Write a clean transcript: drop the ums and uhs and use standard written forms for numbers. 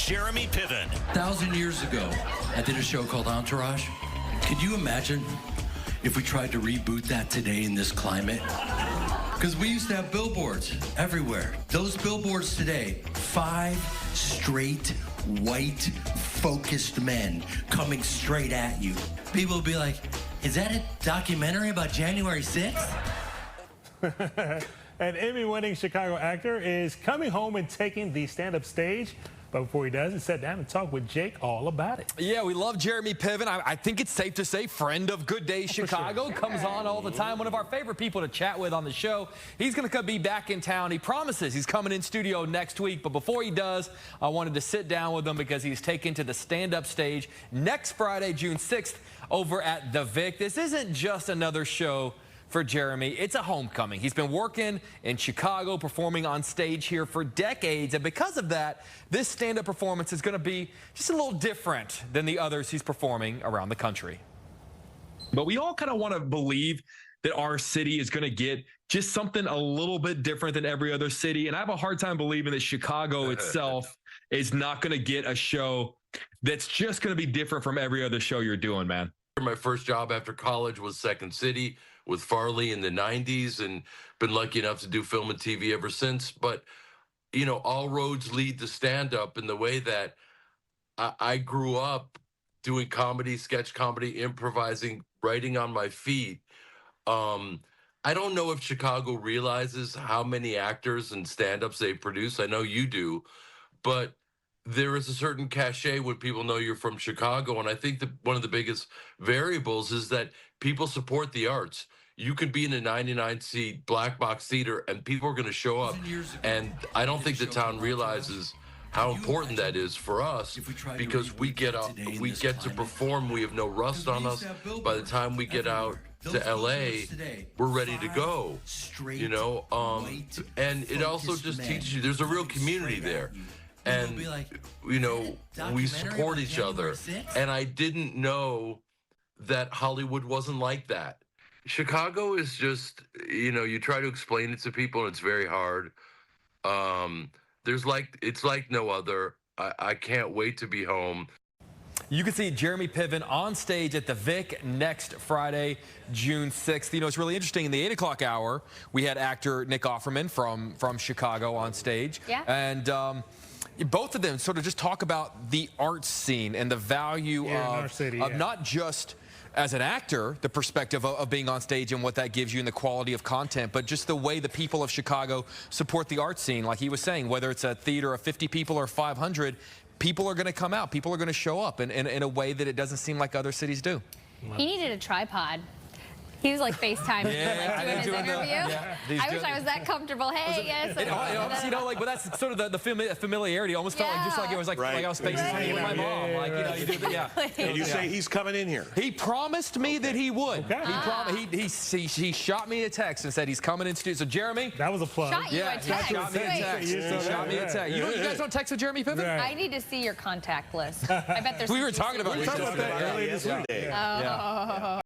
Jeremy Piven. 1,000 years ago, I did a show called Entourage. Could you imagine if we tried to reboot that today in this climate? Because we used to have billboards everywhere. Those billboards today, 5 straight, white, focused men coming straight at you. People will be like, is that a documentary about January 6th? An Emmy-winning Chicago actor is coming home and taking the stand-up stage. But before he does, he sat down and talked with Jake all about it. Yeah, we love Jeremy Piven. I think it's safe to say friend of Good Day Chicago. Sure. Comes on all the time. One of our favorite people to chat with on the show. He's going to be back in town. He promises he's coming in studio next week. But before he does, I wanted to sit down with him because he's taken to the stand-up stage next Friday, June 6th, over at the Vic. This isn't just another show for Jeremy. It's a homecoming. He's been working in Chicago, performing on stage here for decades, and because of that, this stand-up performance is going to be just a little different than the others he's performing around the country. But we all kind of want to believe that our city is going to get just something a little bit different than every other city, and I have a hard time believing that Chicago itself is not going to get a show that's just going to be different from every other show you're doing, man. My first job after college was Second City with Farley in the 90s, and been lucky enough to do film and TV ever since. But, you know, all roads lead to stand-up in the way that I grew up doing comedy, sketch comedy, improvising, writing on my feet. I don't know if Chicago realizes how many actors and stand-ups they produce. I know you do, but there is a certain cachet when people know you're from Chicago. And I think that one of the biggest variables is that people support the arts. You could be in a 99-seat black box theater and people are going to show up. And I don't think the town realizes how important that is for us, because we get to perform. We have no rust on us. By the time we get out to LA, we're ready to go, you know, and it also just teaches you there's a real community there. And, you know, we support each other. And I didn't know that Hollywood wasn't like that. Chicago is just, you know, you try to explain it to people and it's very hard. It's like no other. I can't wait to be home. You can see Jeremy Piven on stage at the Vic next Friday, June 6th. You know, it's really interesting. In the 8 o'clock hour, we had actor Nick Offerman from Chicago on stage. Yeah. And both of them sort of just talk about the art scene and the value of not just as an actor, the perspective of being on stage and what that gives you and the quality of content, but just the way the people of Chicago support the art scene. Like he was saying, whether it's a theater of 50 people or 500, people are going to come out. People are going to show up in a way that it doesn't seem like other cities do. He needed a tripod. He was like FaceTime, like doing his interview. I wish I was that comfortable. Hey, yes. You know, like, but that's sort of the familiarity. Almost felt like just like it was like I was FaceTiming with my mom. Like, you know, you do the, And you say he's coming in here. He promised me that he would. Okay. He shot me a text and said he's coming in studio. So Jeremy, that was a plug. Shot you a text. Shot me a text. Shot me a text. You guys don't text with Jeremy Piven? I need to see your contact list. I bet there's. We were talking about that earlier this week. Oh.